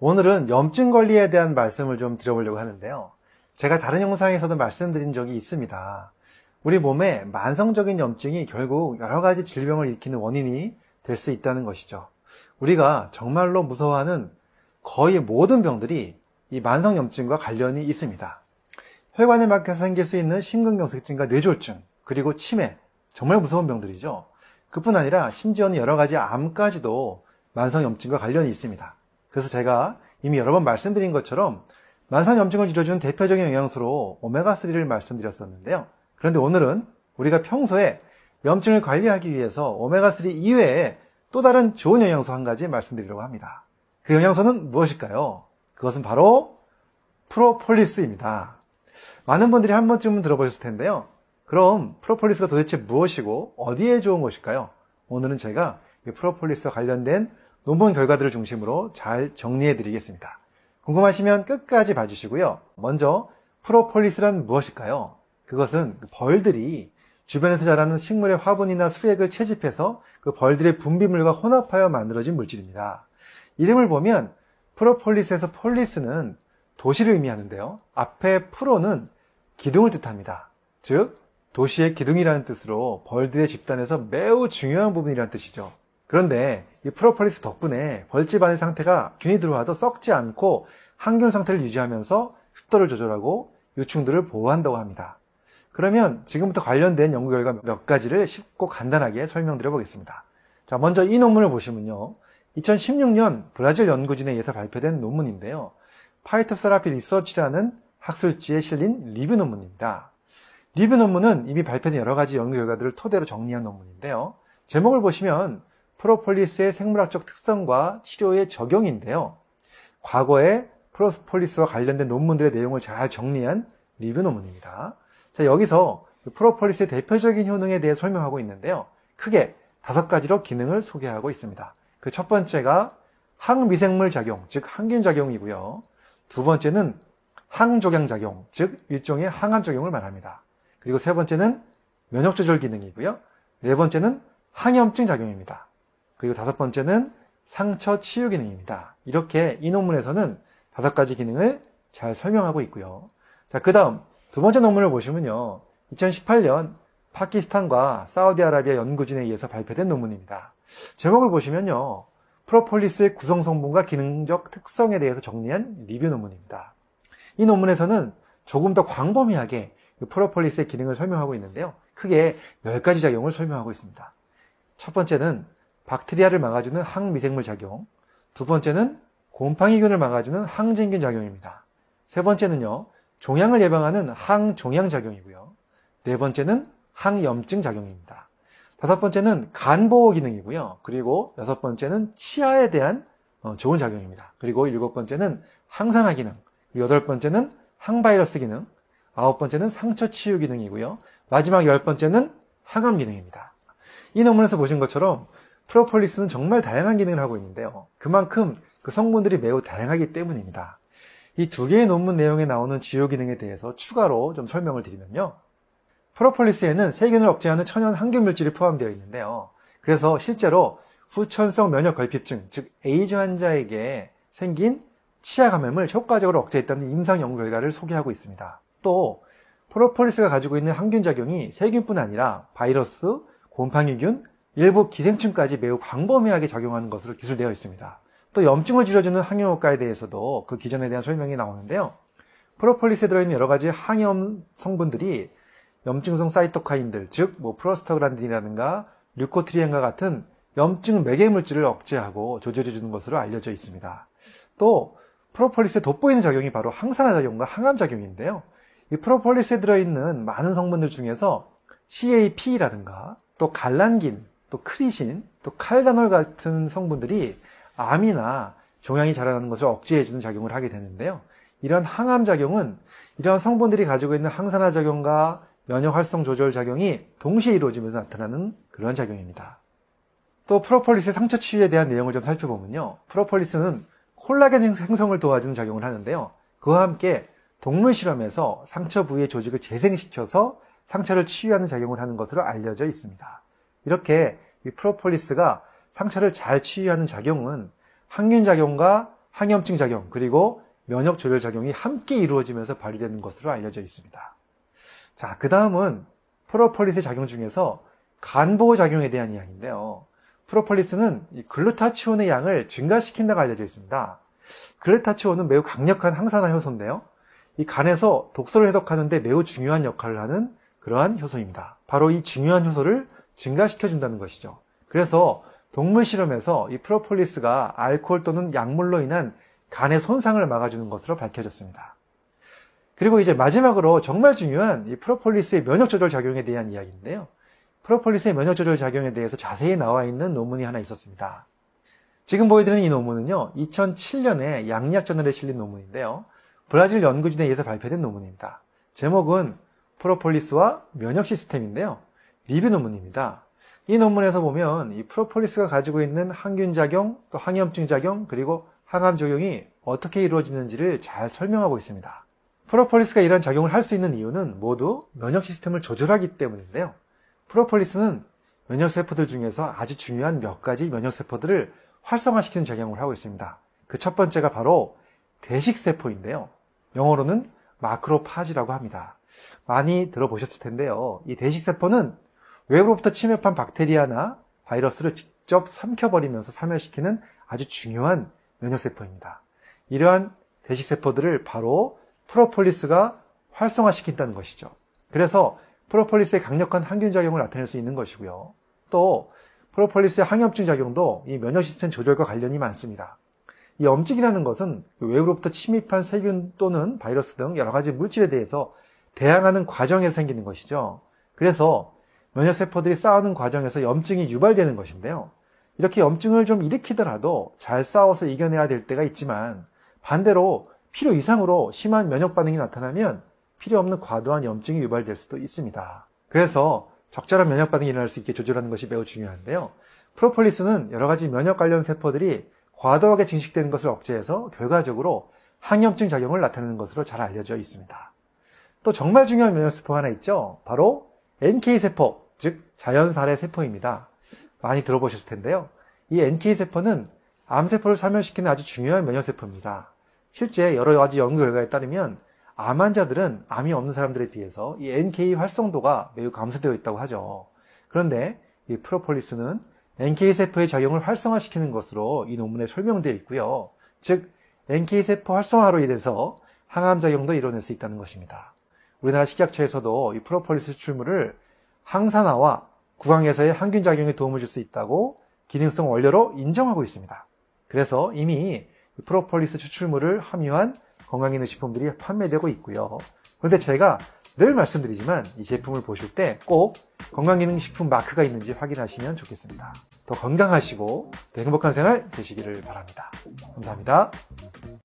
오늘은 염증 관리에 대한 말씀을 좀 드려보려고 하는데요. 제가 다른 영상에서도 말씀드린 적이 있습니다. 우리 몸에 만성적인 염증이 결국 여러 가지 질병을 일으키는 원인이 될 수 있다는 것이죠. 우리가 정말로 무서워하는 거의 모든 병들이 이 만성 염증과 관련이 있습니다. 혈관에 막혀서 생길 수 있는 심근경색증과 뇌졸중, 그리고 치매, 정말 무서운 병들이죠. 그뿐 아니라 심지어는 여러 가지 암까지도 만성 염증과 관련이 있습니다. 그래서 제가 이미 여러 번 말씀드린 것처럼 만성 염증을 줄여주는 대표적인 영양소로 오메가3를 말씀드렸었는데요. 그런데 오늘은 우리가 평소에 염증을 관리하기 위해서 오메가3 이외에 또 다른 좋은 영양소 한 가지 말씀드리려고 합니다. 그 영양소는 무엇일까요? 그것은 바로 프로폴리스입니다. 많은 분들이 한 번쯤은 들어보셨을 텐데요. 그럼 프로폴리스가 도대체 무엇이고 어디에 좋은 것일까요? 오늘은 제가 이 프로폴리스와 관련된 논문 결과들을 중심으로 잘 정리해 드리겠습니다. 궁금하시면 끝까지 봐주시고요. 먼저 프로폴리스란 무엇일까요? 그것은 벌들이 주변에서 자라는 식물의 화분이나 수액을 채집해서 그 벌들의 분비물과 혼합하여 만들어진 물질입니다. 이름을 보면 프로폴리스에서 폴리스는 도시를 의미하는데요. 앞에 프로는 기둥을 뜻합니다. 즉 도시의 기둥이라는 뜻으로 벌들의 집단에서 매우 중요한 부분이라는 뜻이죠. 그런데 이 프로폴리스 덕분에 벌집 안의 상태가 균이 들어와도 썩지 않고 항균 상태를 유지하면서 습도를 조절하고 유충들을 보호한다고 합니다. 그러면 지금부터 관련된 연구 결과 몇 가지를 쉽고 간단하게 설명드려 보겠습니다. 자, 먼저 이 논문을 보시면요. 2016년 브라질 연구진에 의해서 발표된 논문인데요. 파이토세라피 리서치라는 학술지에 실린 리뷰 논문입니다. 리뷰 논문은 이미 발표된 여러 가지 연구 결과들을 토대로 정리한 논문인데요. 제목을 보시면 프로폴리스의 생물학적 특성과 치료의 적용인데요. 과거에 프로폴리스와 관련된 논문들의 내용을 잘 정리한 리뷰 논문입니다. 자, 여기서 프로폴리스의 대표적인 효능에 대해 설명하고 있는데요. 크게 5가지로 기능을 소개하고 있습니다. 그 첫 번째가 항미생물 작용, 즉 항균 작용이고요. 두 번째는 항종양 작용, 즉 일종의 항암 작용을 말합니다. 그리고 세 번째는 면역 조절 기능이고요. 네 번째는 항염증 작용입니다. 그리고 다섯 번째는 상처 치유 기능입니다. 이렇게 이 논문에서는 5가지 기능을 잘 설명하고 있고요. 자, 그 다음 두 번째 논문을 보시면요. 2018년 파키스탄과 사우디아라비아 연구진에 의해서 발표된 논문입니다. 제목을 보시면요. 프로폴리스의 구성 성분과 기능적 특성에 대해서 정리한 리뷰 논문입니다. 이 논문에서는 조금 더 광범위하게 프로폴리스의 기능을 설명하고 있는데요. 크게 10가지 작용을 설명하고 있습니다. 첫 번째는 박테리아를 막아주는 항미생물 작용, 두 번째는 곰팡이균을 막아주는 항진균 작용입니다. 세 번째는요, 종양을 예방하는 항종양 작용이고요. 네 번째는 항염증 작용입니다. 다섯 번째는 간보호 기능이고요. 그리고 여섯 번째는 치아에 대한 좋은 작용입니다. 그리고 일곱 번째는 항산화 기능, 그리고 여덟 번째는 항바이러스 기능, 아홉 번째는 상처 치유 기능이고요. 마지막 10번째는 항암 기능입니다. 이 논문에서 보신 것처럼 프로폴리스는 정말 다양한 기능을 하고 있는데요. 그만큼 그 성분들이 매우 다양하기 때문입니다. 이 2개의 논문 내용에 나오는 주요 기능에 대해서 추가로 좀 설명을 드리면요. 프로폴리스에는 세균을 억제하는 천연 항균 물질이 포함되어 있는데요. 그래서 실제로 후천성 면역 결핍증, 즉 에이즈 환자에게 생긴 치아 감염을 효과적으로 억제했다는 임상 연구 결과를 소개하고 있습니다. 또 프로폴리스가 가지고 있는 항균 작용이 세균뿐 아니라 바이러스, 곰팡이균, 일부 기생충까지 매우 광범위하게 작용하는 것으로 기술되어 있습니다. 또 염증을 줄여주는 항염효과에 대해서도 그 기전에 대한 설명이 나오는데요. 프로폴리스에 들어있는 여러 가지 항염 성분들이 염증성 사이토카인들, 즉 프로스타글란딘이라든가 류코트리엔과 같은 염증 매개 물질을 억제하고 조절해주는 것으로 알려져 있습니다. 또 프로폴리스에 돋보이는 작용이 바로 항산화 작용과 항암 작용인데요. 이 프로폴리스에 들어있는 많은 성분들 중에서 CAP라든가 또 갈란긴, 또 크리신, 또 칼다놀 같은 성분들이 암이나 종양이 자라나는 것을 억제해주는 작용을 하게 되는데요. 이런 항암 작용은 이런 성분들이 가지고 있는 항산화 작용과 면역 활성 조절 작용이 동시에 이루어지면서 나타나는 그런 작용입니다. 또 프로폴리스의 상처 치유에 대한 내용을 좀 살펴보면요. 프로폴리스는 콜라겐 생성을 도와주는 작용을 하는데요. 그와 함께 동물 실험에서 상처 부위의 조직을 재생시켜서 상처를 치유하는 작용을 하는 것으로 알려져 있습니다. 이렇게 이 프로폴리스가 상처를 잘 치유하는 작용은 항균 작용과 항염증 작용, 그리고 면역 조절 작용이 함께 이루어지면서 발휘되는 것으로 알려져 있습니다. 자, 그 다음은 프로폴리스의 작용 중에서 간보호 작용에 대한 이야기인데요. 프로폴리스는 이 글루타치온의 양을 증가시킨다고 알려져 있습니다. 글루타치온은 매우 강력한 항산화 효소인데요. 이 간에서 독소를 해독하는 데 매우 중요한 역할을 하는 그러한 효소입니다. 바로 이 중요한 효소를 증가시켜준다는 것이죠. 그래서 동물 실험에서 이 프로폴리스가 알코올 또는 약물로 인한 간의 손상을 막아주는 것으로 밝혀졌습니다. 그리고 이제 마지막으로 정말 중요한 이 프로폴리스의 면역조절 작용에 대한 이야기인데요. 프로폴리스의 면역조절 작용에 대해서 자세히 나와 있는 논문이 하나 있었습니다. 지금 보여드리는 이 논문은요, 2007년에 양리학저널에 실린 논문인데요. 브라질 연구진에 의해서 발표된 논문입니다. 제목은 프로폴리스와 면역 시스템인데요. 리뷰 논문입니다. 이 논문에서 보면 이 프로폴리스가 가지고 있는 항균 작용, 또 항염증 작용, 그리고 항암 작용이 어떻게 이루어지는지를 잘 설명하고 있습니다. 프로폴리스가 이런 작용을 할 수 있는 이유는 모두 면역 시스템을 조절하기 때문인데요. 프로폴리스는 면역세포들 중에서 아주 중요한 몇 가지 면역세포들을 활성화시키는 작용을 하고 있습니다. 그 첫 번째가 바로 대식세포인데요. 영어로는 마크로파지라고 합니다. 많이 들어보셨을 텐데요. 이 대식세포는 외부로부터 침입한 박테리아나 바이러스를 직접 삼켜버리면서 사멸시키는 아주 중요한 면역세포입니다. 이러한 대식세포들을 바로 프로폴리스가 활성화시킨다는 것이죠. 그래서 프로폴리스의 강력한 항균작용을 나타낼 수 있는 것이고요. 또 프로폴리스의 항염증 작용도 이 면역 시스템 조절과 관련이 많습니다. 이 염증이라는 것은 외부로부터 침입한 세균 또는 바이러스 등 여러 가지 물질에 대해서 대항하는 과정에서 생기는 것이죠. 그래서 면역세포들이 싸우는 과정에서 염증이 유발되는 것인데요. 이렇게 염증을 좀 일으키더라도 잘 싸워서 이겨내야 될 때가 있지만 반대로 필요 이상으로 심한 면역 반응이 나타나면 필요 없는 과도한 염증이 유발될 수도 있습니다. 그래서 적절한 면역 반응이 일어날 수 있게 조절하는 것이 매우 중요한데요. 프로폴리스는 여러 가지 면역 관련 세포들이 과도하게 증식되는 것을 억제해서 결과적으로 항염증 작용을 나타내는 것으로 잘 알려져 있습니다. 또 정말 중요한 면역세포가 하나 있죠. 바로 NK세포, 즉 자연살해 세포입니다. 많이 들어보셨을 텐데요. 이 NK세포는 암세포를 사멸시키는 아주 중요한 면역세포입니다. 실제 여러 가지 연구 결과에 따르면 암 환자들은 암이 없는 사람들에 비해서 이 NK 활성도가 매우 감소되어 있다고 하죠. 그런데 이 프로폴리스는 NK세포의 작용을 활성화시키는 것으로 이 논문에 설명되어 있고요. 즉 NK세포 활성화로 인해서 항암작용도 이뤄낼 수 있다는 것입니다. 우리나라 식약처에서도 이 프로폴리스 추출물을 항산화와 구강에서의 항균작용에 도움을 줄 수 있다고 기능성 원료로 인정하고 있습니다. 그래서 이미 프로폴리스 추출물을 함유한 건강기능식품들이 판매되고 있고요. 그런데 제가 늘 말씀드리지만 이 제품을 보실 때 꼭 건강기능식품 마크가 있는지 확인하시면 좋겠습니다. 더 건강하시고 더 행복한 생활 되시기를 바랍니다. 감사합니다.